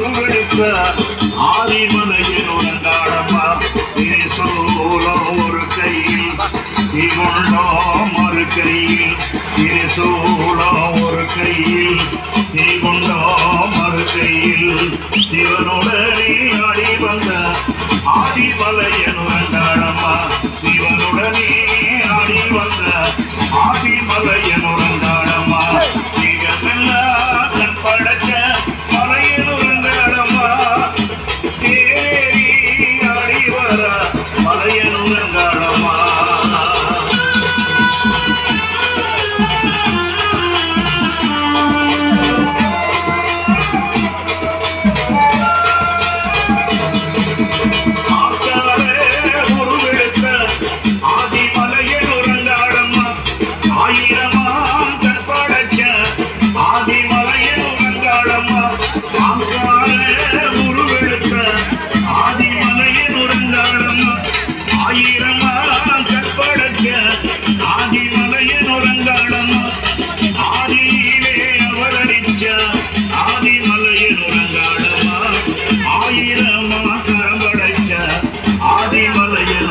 உருவெடுத்த ஆதிமலையின் உறங்காடம்மா திரிசூலம் ஒரு கையில் தீகொண்டோம் மறு கையில் திரிசூலம் ஒரு கையில் தீகொண்டோம் மறு கையில் சிவனுடனே ஆடி வந்த ஆதிமலையின் உறங்காடம்மா சிவனுடனே ஆடி வந்த ஆதிமலையின் உறங்காடம்மா மிகமெல்லாம் கண் படைச்ச மலையின் உறங்காடம்மா தேரி ஆடி வர மலையின் உறங்காடம்மா ஆதிமலையின் உறங்காடம்மா